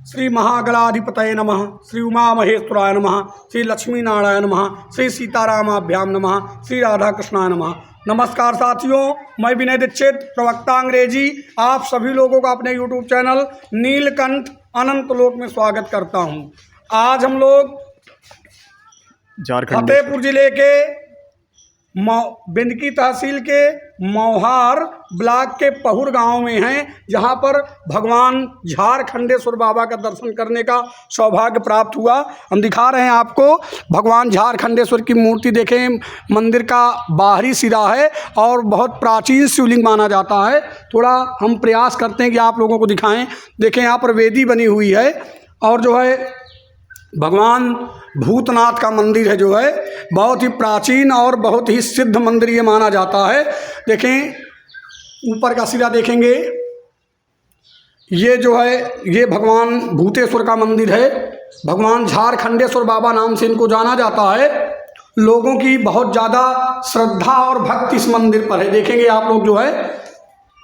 श्री महागणाधिपतये नमः, श्री उमा महेश्वराय नमः, श्री लक्ष्मी नारायण नमः, श्री सीतारामाभ्याम नमः, श्री राधा कृष्णाय नमः। नमस्कार साथियों, मैं विनय दीक्षित, प्रवक्ता अंग्रेजी, आप सभी लोगों का अपने YouTube चैनल नीलकंठ अनंत लोक में स्वागत करता हूं। आज हम लोग फतेहपुर जिले के बिंदकी तहसील के मौहार ब्लॉक के पहुर गांव में हैं, जहां पर भगवान झारखंडेश्वर बाबा का दर्शन करने का सौभाग्य प्राप्त हुआ। हम दिखा रहे हैं आपको भगवान झारखंडेश्वर की मूर्ति। देखें, मंदिर का बाहरी सिरा है और बहुत प्राचीन शिवलिंग माना जाता है। थोड़ा हम प्रयास करते हैं कि आप लोगों को दिखाएं। देखें, यहाँ पर वेदी बनी हुई है और जो है भगवान भूतनाथ का मंदिर है, जो है बहुत ही प्राचीन और बहुत ही सिद्ध मंदिर ये माना जाता है। देखें, ऊपर का सिरा देखेंगे, ये जो है ये भगवान भूतेश्वर का मंदिर है। भगवान झारखंडेश्वर बाबा नाम से इनको जाना जाता है। लोगों की बहुत ज़्यादा श्रद्धा और भक्ति इस मंदिर पर है। देखेंगे आप लोग जो है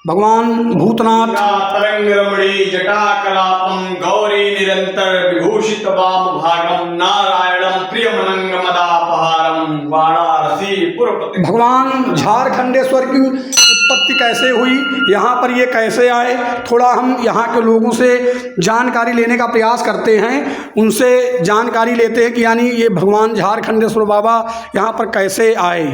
भगवान भूतनाथ तरंग रमणी जटाकलापम गौरी निरंतर विभूषित वाम भागम नारायणम प्रियमनंग मदापहारम वाराणसी पुरपति। भगवान झारखंडेश्वर की उत्पत्ति कैसे हुई, यहाँ पर ये कैसे आए, थोड़ा हम यहाँ के लोगों से जानकारी लेने का प्रयास करते हैं। उनसे जानकारी लेते हैं कि यानी ये भगवान झारखंडेश्वर बाबा यहाँ पर कैसे आए।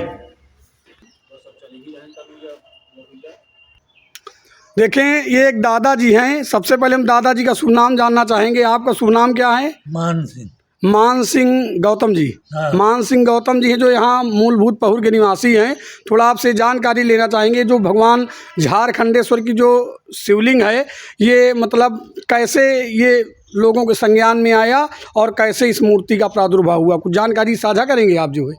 देखें, ये एक दादाजी हैं। सबसे पहले हम दादाजी का शुभ नाम जानना चाहेंगे। आपका शुभ नाम क्या है? मान सिंह। मान सिंह गौतम जी। हाँ। मान सिंह गौतम जी हैं, जो यहाँ मूलभूत पहुर के निवासी हैं। थोड़ा आपसे जानकारी लेना चाहेंगे, जो भगवान झारखंडेश्वर की जो शिवलिंग है, ये मतलब कैसे ये लोगों के संज्ञान में आया और कैसे इस मूर्ति का प्रादुर्भाव हुआ, कुछ जानकारी साझा करेंगे आप जो है?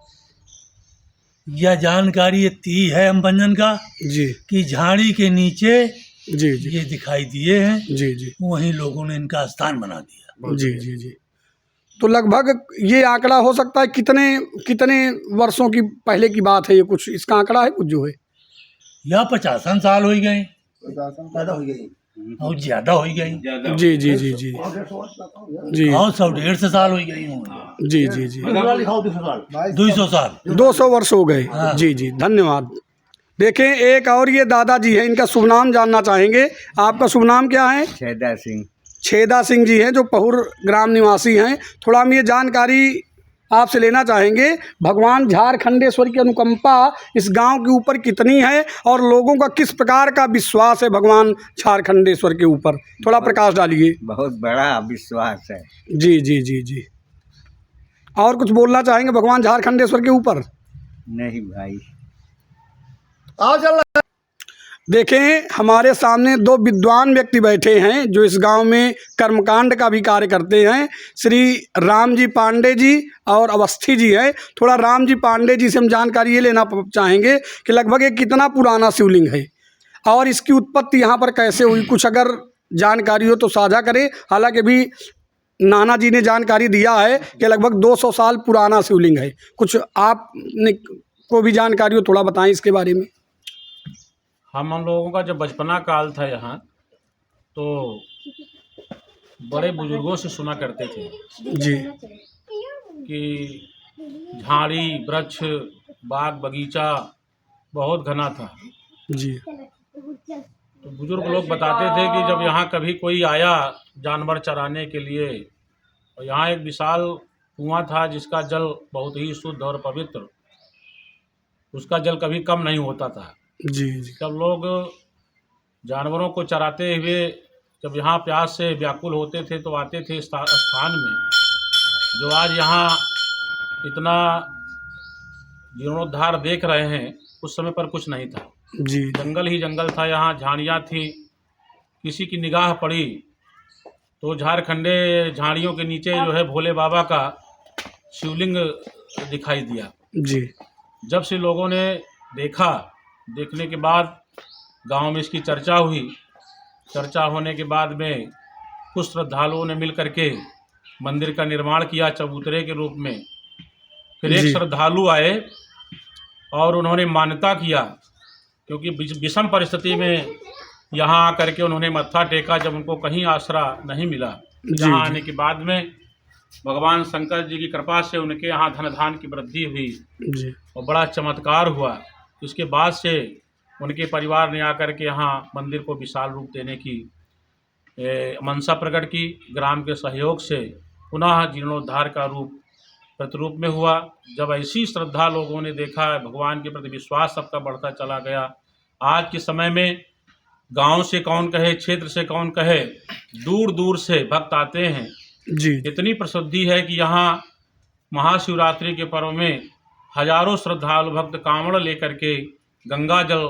यह जानकारी इतनी है हम भंजन का जी कि झाड़ी के नीचे जी जी ये दिखाई दिए हैं। जी जी वहीं लोगों ने इनका स्थान बना दिया। जी जी जी। तो लगभग ये आंकड़ा हो सकता है कितने वर्षों की पहले की बात है? ये कुछ इसका आंकड़ा है कुछ जो है? यह 50 साल हो गए, और ज्यादा हो गई। जी जी जी जी जी। और 150 साल हो गई होंगे। जी जी जी। 200 साल 200 वर्ष हो गए। जी जी, धन्यवाद। देखें, एक और ये दादाजी हैं, इनका शुभ नाम जानना चाहेंगे। आपका शुभ नाम क्या है? छेदा सिंह। छेदा सिंह जी हैं, जो पहुर ग्राम निवासी हैं। थोड़ा हम ये जानकारी आपसे लेना चाहेंगे, भगवान झारखंडेश्वर की अनुकंपा इस गांव के ऊपर कितनी है और लोगों का किस प्रकार का विश्वास है भगवान झारखंडेश्वर के ऊपर? थोड़ा प्रकाश डालिए। बहुत बड़ा विश्वास है। जी जी जी जी। और कुछ बोलना चाहेंगे भगवान झारखंडेश्वर के ऊपर? नहीं भाई। देखें, हमारे सामने दो विद्वान व्यक्ति बैठे हैं जो इस गांव में कर्मकांड का भी कार्य करते हैं। श्री रामजी पांडे जी और अवस्थी जी हैं। थोड़ा रामजी पांडे जी से हम जानकारी ये लेना चाहेंगे कि लगभग ये कितना पुराना शिवलिंग है और इसकी उत्पत्ति यहाँ पर कैसे हुई। कुछ अगर जानकारी हो तो साझा करें। हालांकि भी नाना जी ने जानकारी दिया है कि लगभग 200 साल पुराना शिवलिंग है। कुछ आपने को भी जानकारी हो, थोड़ा बताएं इसके बारे में। हम लोगों का जब बचपना काल था यहाँ, तो बड़े बुजुर्गों से सुना करते थे जी कि झाड़ी वृक्ष बाग बगीचा बहुत घना था। जी। तो बुजुर्ग लोग बताते थे कि जब यहाँ कभी कोई आया जानवर चराने के लिए, तो यहाँ एक विशाल कुआं था जिसका जल बहुत ही शुद्ध और पवित्र, उसका जल कभी कम नहीं होता था। जी जी। जब लोग जानवरों को चराते हुए जब यहाँ प्यास से व्याकुल होते थे तो आते थे स्थान में, जो आज यहाँ इतना जीर्णोद्धार देख रहे हैं, उस समय पर कुछ नहीं था। जी। जंगल ही जंगल था, यहाँ झाड़ियाँ थी। किसी की निगाह पड़ी तो झारखंडे झाड़ियों के नीचे जो है भोले बाबा का शिवलिंग दिखाई दिया। जी। जब से लोगों ने देखा, देखने के बाद गांव में इसकी चर्चा हुई। चर्चा होने के बाद में कुछ श्रद्धालुओं ने मिल करके मंदिर का निर्माण किया चबूतरे के रूप में। फिर एक श्रद्धालु आए और उन्होंने मान्यता किया, क्योंकि विषम परिस्थिति में यहाँ आकर के उन्होंने मत्था टेका जब उनको कहीं आसरा नहीं मिला। यहाँ आने के बाद में भगवान शंकर जी की कृपा से उनके यहाँ धन धान की वृद्धि हुई जी और बड़ा चमत्कार हुआ। उसके बाद से उनके परिवार ने आकर के यहाँ मंदिर को विशाल रूप देने की मंशा प्रकट की। ग्राम के सहयोग से पुनः जीर्णोद्धार का रूप प्रतिरूप में हुआ। जब ऐसी श्रद्धा लोगों ने देखा, भगवान के प्रति विश्वास सबका बढ़ता चला गया। आज के समय में गांव से कौन कहे, क्षेत्र से कौन कहे, दूर दूर से भक्त आते हैं। जी इतनी प्रसिद्धि है कि यहाँ महाशिवरात्रि के पर्व में हजारों श्रद्धालु भक्त कांवड़ लेकर के गंगा जल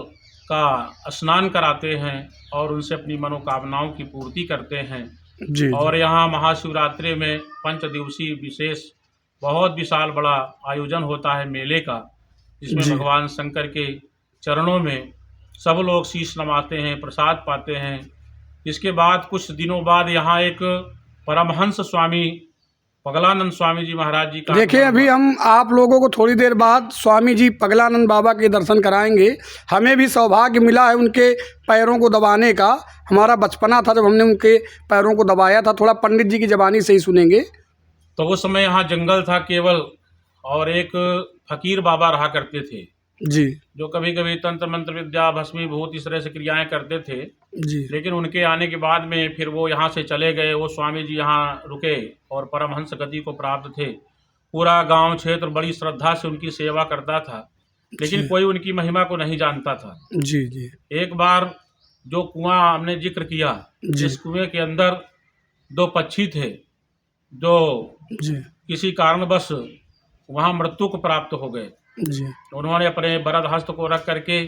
का स्नान कराते हैं और उनसे अपनी मनोकामनाओं की पूर्ति करते हैं। जी और यहाँ महाशिवरात्रि में 5 दिवसीय विशेष बहुत विशाल बड़ा आयोजन होता है मेले का, जिसमें जी। भगवान शंकर के चरणों में सब लोग शीश नवाते हैं, प्रसाद पाते हैं। इसके बाद कुछ दिनों बाद यहाँ एक परमहंस स्वामी पगलानंद स्वामी जी महाराज जी का देखिए, अभी हम आप लोगों को थोड़ी देर बाद स्वामी जी पगलानंद बाबा के दर्शन कराएंगे। हमें भी सौभाग्य मिला है उनके पैरों को दबाने का। हमारा बचपना था जब हमने उनके पैरों को दबाया था। थोड़ा पंडित जी की ज़बानी से ही सुनेंगे। तो उस समय यहाँ जंगल था केवल, और एक फकीर बाबा रहा करते थे जी जो कभी कभी तंत्र मंत्र विद्या भस्मीभूत इस तरह से क्रियाएं करते थे। जी लेकिन उनके आने के बाद में फिर वो यहाँ से चले गए। वो स्वामी जी यहाँ रुके और परमहंस गति को प्राप्त थे। पूरा गांव क्षेत्र बड़ी श्रद्धा से उनकी सेवा करता था, लेकिन कोई उनकी महिमा को नहीं जानता था। जी जी एक बार जो कुआं हमने जिक्र किया, जी। जिस कुएं के अंदर 2 पक्षी थे जो जी किसी कारणवश वहाँ मृत्यु को प्राप्त हो गए। जी उन्होंने अपने वरद हस्त को रख करके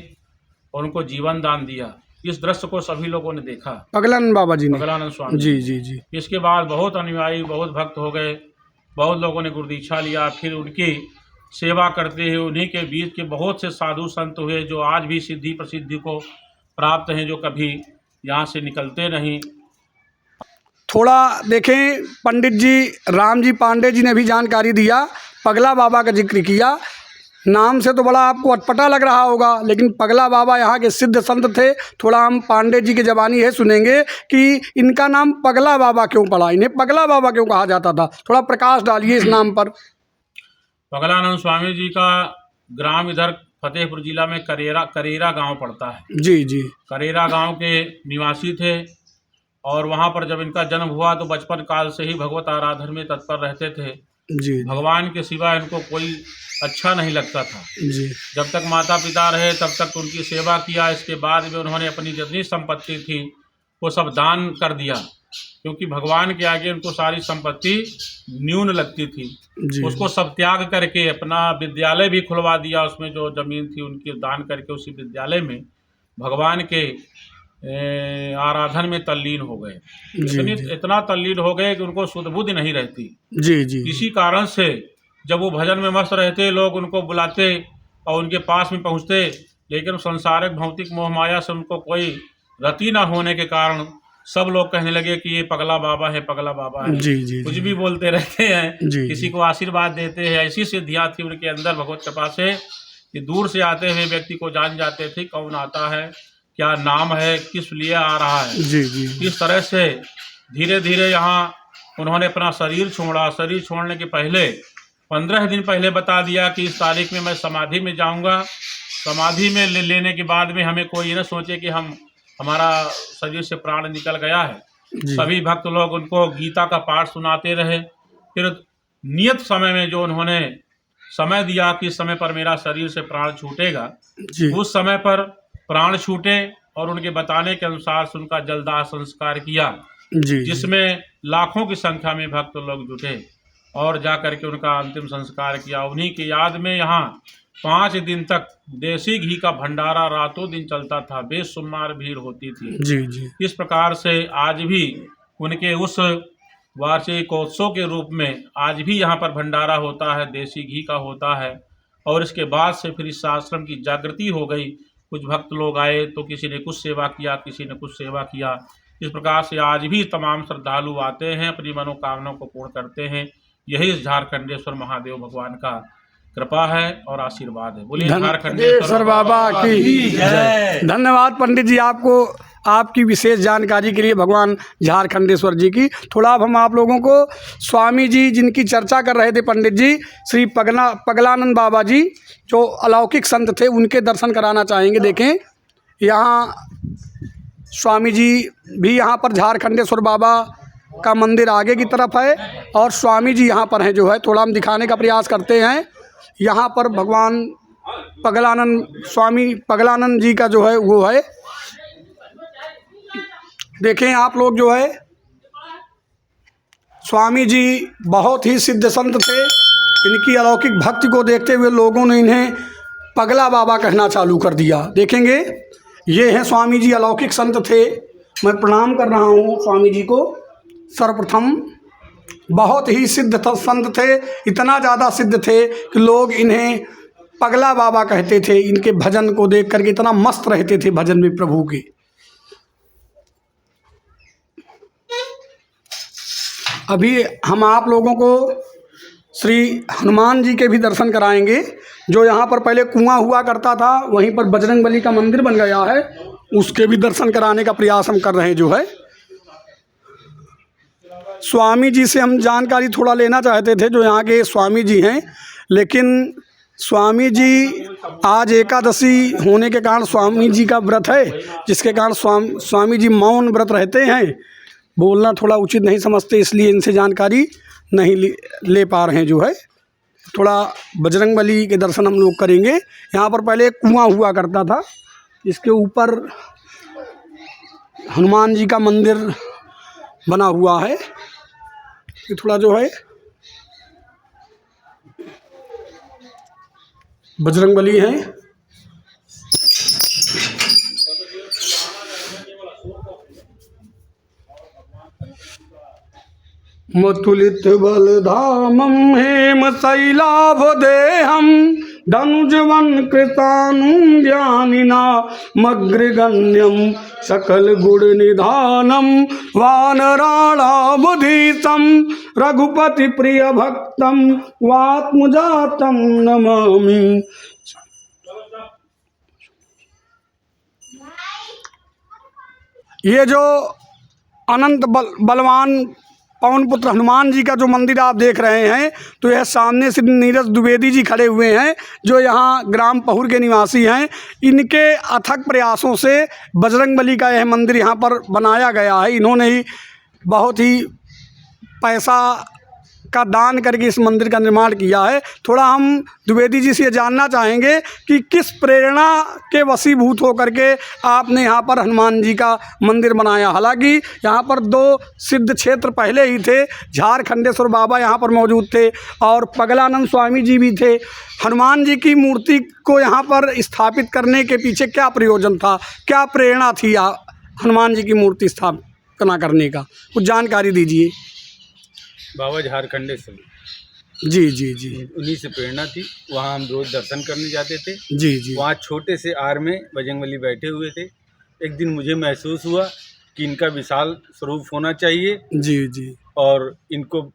और उनको जीवन दान दिया। इस दृश्य को सभी लोगों ने देखा, पगलानंद बाबा जी ने। पगलानंद स्वामी जी जी जी इसके बाद बहुत अनुयायी, बहुत भक्त हो गए। बहुत लोगों ने गुरुदीक्षा लिया। फिर उनकी सेवा करते हुए उन्हीं के बीच के बहुत से साधु संत हुए जो आज भी सिद्धि प्रसिद्धि को प्राप्त हैं, जो कभी यहाँ से निकलते नहीं। थोड़ा देखें, पंडित जी राम जी पांडे जी ने भी जानकारी दिया, पगला बाबा का जिक्र किया। नाम से तो बड़ा आपको अटपटा लग रहा होगा, लेकिन पगला बाबा यहाँ के सिद्ध संत थे। थोड़ा हम पांडे जी की ज़बानी है सुनेंगे कि इनका नाम पगला बाबा क्यों पड़ा, इन्हें पगला बाबा क्यों कहा जाता था। थोड़ा प्रकाश डालिए इस नाम पर। पगलानंद स्वामी जी का ग्राम इधर फतेहपुर जिला में करेरा गांव पड़ता है। जी जी करेरा गांव के निवासी थे और वहां पर जब इनका जन्म हुआ तो बचपन काल से ही भगवत आराधन में तत्पर रहते थे। जी भगवान के सिवा इनको कोई अच्छा नहीं लगता था। जी जब तक माता पिता रहे तब तक उनकी सेवा किया। इसके बाद में उन्होंने अपनी जितनी संपत्ति थी वो सब दान कर दिया, क्योंकि भगवान के आगे उनको सारी संपत्ति न्यून लगती थी। जी उसको सब त्याग करके अपना विद्यालय भी खुलवा दिया। उसमें जो जमीन थी उनकी दान करके उसी विद्यालय में भगवान के आराधन में तल्लीन हो गए। जी इतना तल्लीन हो गए कि उनको शुद्ध बुद्धि नहीं रहती। जी जी इसी कारण से जब वो भजन में मस्त रहते, लोग उनको बुलाते और उनके पास में पहुँचते, लेकिन संसारिक भौतिक मोह माया से उनको कोई रति न होने के कारण सब लोग कहने लगे कि ये पगला बाबा है, पगला बाबा है। जी जी कुछ भी बोलते रहते हैं, जी किसी को आशीर्वाद देते हैं। ऐसी सिद्धियाँ थी उनके अंदर भगवत कृपा से कि दूर से आते हुए व्यक्ति को जान जाते थे कौन आता है, क्या नाम है, किस लिए आ रहा है। जी जी इस तरह से धीरे धीरे यहाँ उन्होंने अपना शरीर छोड़ा। शरीर छोड़ने के पहले 15 दिन पहले बता दिया कि इस तारीख में मैं समाधि में जाऊंगा। समाधि में लेने के बाद में हमें कोई न सोचे कि हमारा शरीर से प्राण निकल गया है। जी सभी भक्त लोग उनको गीता का पाठ सुनाते रहे। फिर नियत समय में जो उन्होंने समय दिया कि इस समय पर मेरा शरीर से प्राण छूटेगा, जी उस समय पर प्राण छूटे और उनके बताने के अनुसार से उनका जलदाह संस्कार किया, जी जिसमें लाखों की संख्या में भक्त लोग जुटे और जा करके उनका अंतिम संस्कार किया। उन्हीं की याद में यहाँ 5 दिन तक देसी घी का भंडारा रातों दिन चलता था। बेशुमार भीड़ होती थी। जी जी इस प्रकार से आज भी उनके उस वार्षिकोत्सव के रूप में आज भी यहाँ पर भंडारा होता है, देसी घी का होता है। और इसके बाद से फिर इस आश्रम की जागृति हो गई। कुछ भक्त लोग आए तो किसी ने कुछ सेवा किया, किसी ने कुछ सेवा किया। इस प्रकार से आज भी तमाम श्रद्धालु आते हैं, अपनी मनोकामनाओं को पूर्ण करते हैं। यही इस झारखंडेश्वर महादेव भगवान का कृपा है और आशीर्वाद है। बोलिए झारखंडेश्वर बाबा की जय। धन्यवाद पंडित जी, आपको आपकी विशेष जानकारी के लिए भगवान झारखंडेश्वर जी की। थोड़ा अब हम आप लोगों को स्वामी जी जिनकी चर्चा कर रहे थे पंडित जी, श्री पगलानंद बाबा जी जो अलौकिक संत थे, उनके दर्शन कराना चाहेंगे। देखें यहाँ स्वामी जी भी यहाँ पर झारखंडेश्वर बाबा का मंदिर आगे की तरफ है और स्वामी जी यहाँ पर हैं जो है, थोड़ा हम दिखाने का प्रयास करते हैं। यहाँ पर भगवान स्वामी पगलानंद जी का जो है वो है। देखें आप लोग जो है, स्वामी जी बहुत ही सिद्ध संत थे। इनकी अलौकिक भक्ति को देखते हुए लोगों ने इन्हें पगला बाबा कहना चालू कर दिया। देखेंगे ये हैं स्वामी जी, अलौकिक संत थे। मैं प्रणाम कर रहा हूँ स्वामी जी को। सर्वप्रथम बहुत ही सिद्ध संत थे, इतना ज़्यादा सिद्ध थे कि लोग इन्हें पगला बाबा कहते थे। इनके भजन को देख करके इतना मस्त रहते थे भजन में प्रभु के। अभी हम आप लोगों को श्री हनुमान जी के भी दर्शन कराएंगे। जो यहाँ पर पहले कुआं हुआ करता था, वहीं पर बजरंगबली का मंदिर बन गया है, उसके भी दर्शन कराने का प्रयास हम कर रहे हैं जो है। स्वामी जी से हम जानकारी थोड़ा लेना चाहते थे, जो यहाँ के स्वामी जी हैं, लेकिन स्वामी जी आज एकादशी होने के कारण स्वामी जी का व्रत है, जिसके कारण स्वामी जी मौन व्रत रहते हैं। बोलना थोड़ा उचित नहीं समझते, इसलिए इनसे जानकारी नहीं ले पा रहे हैं जो है। थोड़ा बजरंगबली के दर्शन हम लोग करेंगे। यहाँ पर पहले कुआं हुआ करता था, इसके ऊपर हनुमान जी का मंदिर बना हुआ है। ये थोड़ा जो है बजरंगबली हैं। मतुलित बलधामं हेम शैलाभदेहं धनुजवन कृतानुं ज्ञानिना मग्रगण्यं सकल गुण निधानम वानराणावधीतं रघुपति प्रिय भक्तं वात्मजातं नमामि। ये जो अनंत बलवान पवन पुत्र हनुमान जी का जो मंदिर आप देख रहे हैं, तो यह सामने श्री नीरज द्विवेदी जी खड़े हुए हैं, जो यहाँ ग्राम पहुर के निवासी हैं। इनके अथक प्रयासों से बजरंगबली का यह मंदिर यहाँ पर बनाया गया है। इन्होंने ही बहुत ही पैसा का दान करके इस मंदिर का निर्माण किया है। थोड़ा हम द्विवेदी जी से ये जानना चाहेंगे कि किस प्रेरणा के वशीभूत होकर के आपने यहाँ पर हनुमान जी का मंदिर बनाया। हालांकि यहाँ पर दो सिद्ध क्षेत्र पहले ही थे, झारखंडेश्वर बाबा यहाँ पर मौजूद थे और पगलानंद स्वामी जी भी थे। हनुमान जी की मूर्ति को यहाँ पर स्थापित करने के पीछे क्या प्रयोजन था, क्या प्रेरणा थी हनुमान जी की मूर्ति स्थापना करने का, कुछ जानकारी दीजिए। बाबा झारखंडेश्वर जी जी जी, उन्हीं से प्रेरणा थी। वहाँ हम रोज दर्शन करने जाते थे। जी जी, वहाँ छोटे से आर में बजरंगबली बैठे हुए थे। एक दिन मुझे महसूस हुआ कि इनका विशाल स्वरूप होना चाहिए जी जी, और इनको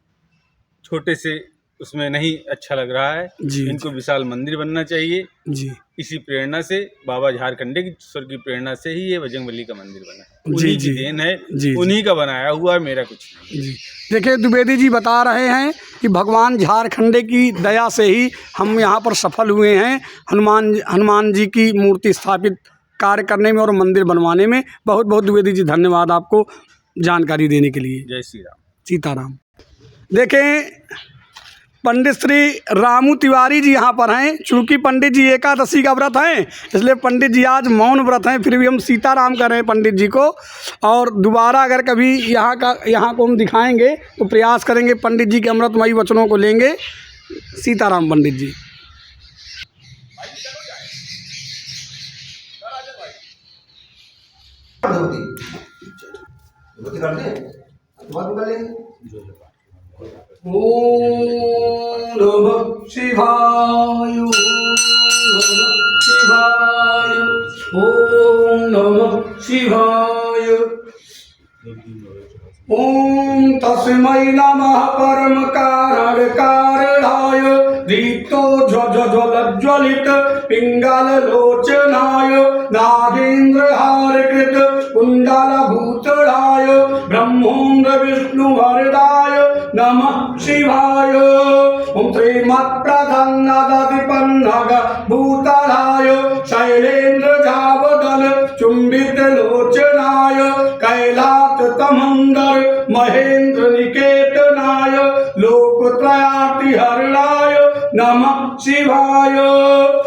छोटे से उसमें नहीं अच्छा लग रहा है जी, इनको विशाल मंदिर बनना चाहिए। जी, इसी प्रेरणा से, बाबा झारखंडेश्वर की प्रेरणा से ही ये बजरंगबली का मंदिर बना। जी उन्हीं जी, की देन है, जी, उन्हीं का बनाया हुआ है, मेरा कुछ नहीं। जी। देखिए द्विवेदी जी बता रहे हैं कि भगवान झारखंडे की दया से ही हम यहाँ पर सफल हुए हैं हनुमान जी की मूर्ति स्थापित कार्य करने में और मंदिर बनवाने में। बहुत बहुत द्विवेदी जी धन्यवाद आपको जानकारी देने के लिए। जय श्री राम, सीताराम। देखें पंडित श्री रामू तिवारी जी यहाँ पर हैं। चूँकि पंडित जी एकादशी का व्रत हैं, इसलिए पंडित जी आज मौन व्रत हैं, फिर भी हम सीताराम कर रहे हैं पंडित जी को। और दोबारा अगर कभी यहाँ को हम दिखाएंगे तो प्रयास करेंगे पंडित जी के अमृतमयी वचनों को लेंगे। सीताराम पंडित जी। ओम नमः शिवाय, ओम नमः शिवाय, ओम तस्मै नमः परम कारण कारणाय दीप्तो ज्वलित पिंगल लोचनाय नागेंद्रहार कृत कुंडल भूतराय ब्रह्मोंद्र विष्णु वरदाय नमः शिवाय। ओम श्रीमत्प्रसन्नदधिपन्नग भूतराय शैलेन्द्र जावदल चुंबित लोचनाय कैलास तमंदर महेंद्र निकेतनाय लोकत्रयातिहरणाय नमः शिवाय।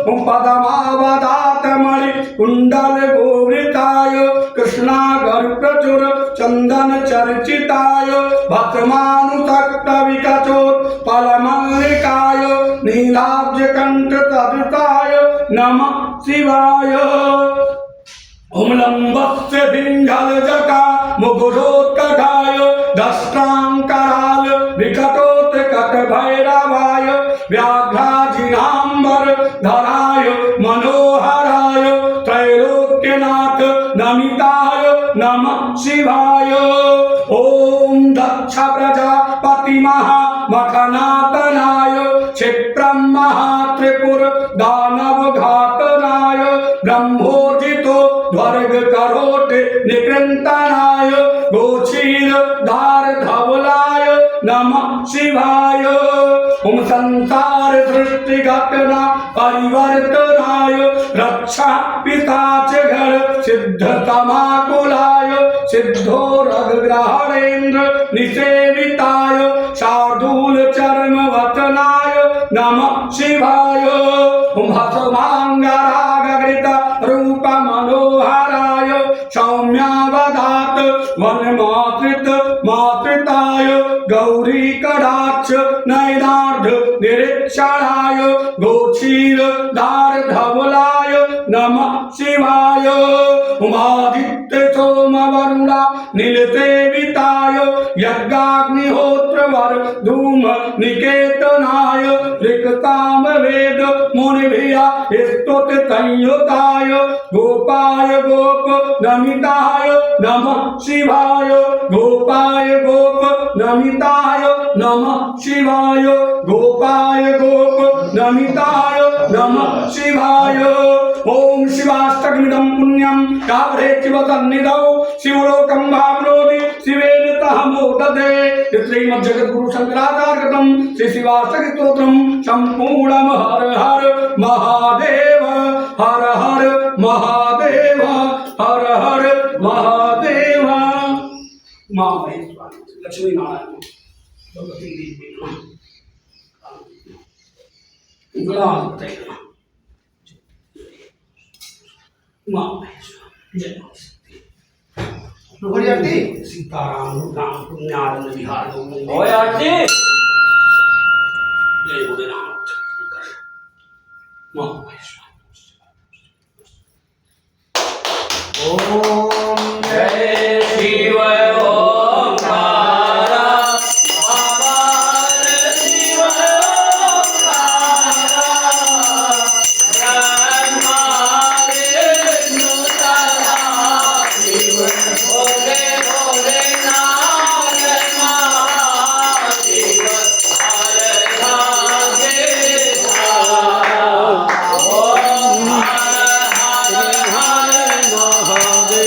ओम पदमावदातमणि कुंडल गोवृताय कृष्णागर प्रचुर चंदन चर्चिताय भस्मानुतक्त विकचोत्पलमल्लिकाय नीलाब्ज कंठ तदृताय नमः शिवाय। ओम लंबस्य पिंगल जटा मुकुटोत्कटाय दष्ट्रांकराल विकटोत्कट भैरवाय व्याघ्राजिनांबर धराय मनोहराय त्रैलोक्यनाथ नमिताय नमः शिवाय। ओम दक्ष प्रजापति महामखनातनाय क्षिप्रं महात्रिपुर दानव घातनाय ब्रह्मोर्जितो ध्वर्ग करोट निकृंतनाय गोचीर धार धवलाय नमः शिवाय। ओम संसार सृष्टि घटना परिवर्तनाय रक्षा पिताच घर सिद्ध तमाकुलाय सिद्धो रघुग्रहणेन्द्र निसेविताय शार्दूल चरण वचनाय नमः शिवाय। ओम हसमांगरागृत रूप मनोहराय सौम्यावदात वनमातृत मातृताय गौरी कटाक्ष नयनार्ध निरीक्षणाय गोचीर दार धवलाय नमः शिवाय। उमादित्य सोम वरुणा नीलसेविताय यज्ञाग्निहोत्र वर धूम निकेतनाय ऋक्ताम वेद मुनिभिया स्तुत संयुताय गोपाय गोप नमिताय नमः शिवाय। गोपाय गोप नमिताय नमः शिवाय। गोपाय गोप नमिताय नमः शिवाय। ओम शिवाष्टकमिदं पुण्यं काव्रे शिवसन्निधौ शिवलोकं भावनोति शिवेन तह मोदते। श्रीमद्जगद्गुरु शंकराचार्य कृतं श्री शिवाष्टक स्तोत्रं संपूर्णं हर हर महादेव हर हर महादेव हर हर महादेव। माँ महेश्वरी लक्ष्मी नारायण भगवती देवी गणाधिपतये नमः। माँ महेश्वरी जय माँ सीताराम राम पुण्यानंद विहार जय भोलेनाथ। माँ महेश्वरी ओम जय शिव ओंकार अमर शिव ओंकार ब्रह्मा विष्णु सदा शिव भोले भोले नाथ महाशिव हर धागे ओम हर हर हर महादेव।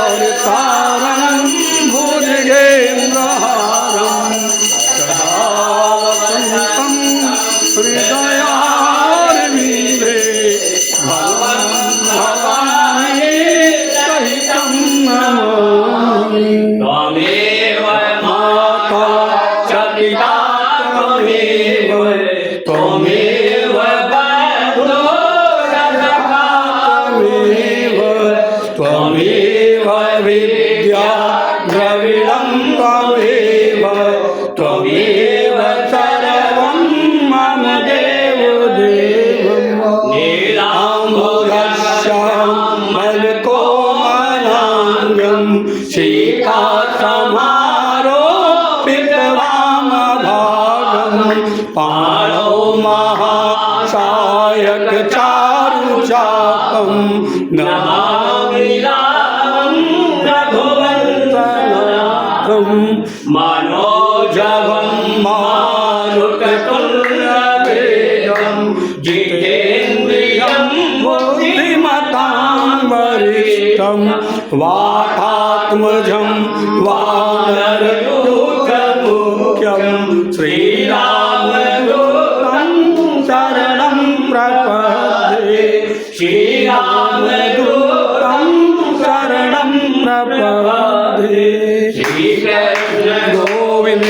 संसारसारं भुजगेन्द्रहारं सदा वसन्तं हृदयारविन्दे भवं भवानी सहितं नमामि। त्वमेव माता च पिता त्वमेव त्वमेव बन्धो सखा त्वमेव त्वमेव विद्या द्रविणं त्वमेव त्वमेव सर्वं मम देवदेवं नीलाम्बुजश्यामलकोमलाङ्गं सीतासमारोपितवामभागं पाणौ महासायकचारुचापं नमामि रामं रघुवंशनाथं मनोजवं मारुततुल्यवेगं जितेन्द्रियं बुद्धिमतां तं वातात्मजं वानरयूथमुख्यं श्रीरामदूतं शरणं प्रपद्ये श्रीरामदूतं शरणं प्रपद्ये गोविंद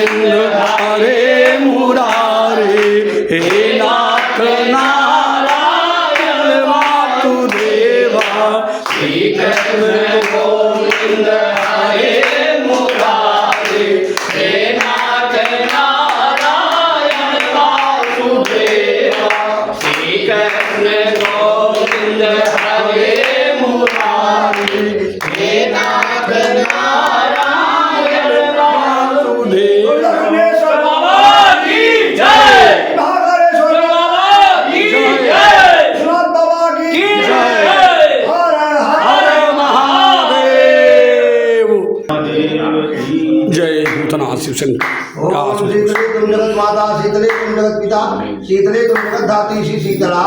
हरे मुरारे हे नाथ नारायण वासुदेवा श्री कृष्ण गोविंद हरे मुरारे हे नाथ नारायण वासुदेवा श्री कृष्ण गोविंद हरे मुरारे हे नाथ नारायण वासुदेवा जय भूतनाथ शिव शंकर तुम जगत माता शीतले तुम जगत पिता शीतले तुम जगत धात्री श्री शीतला।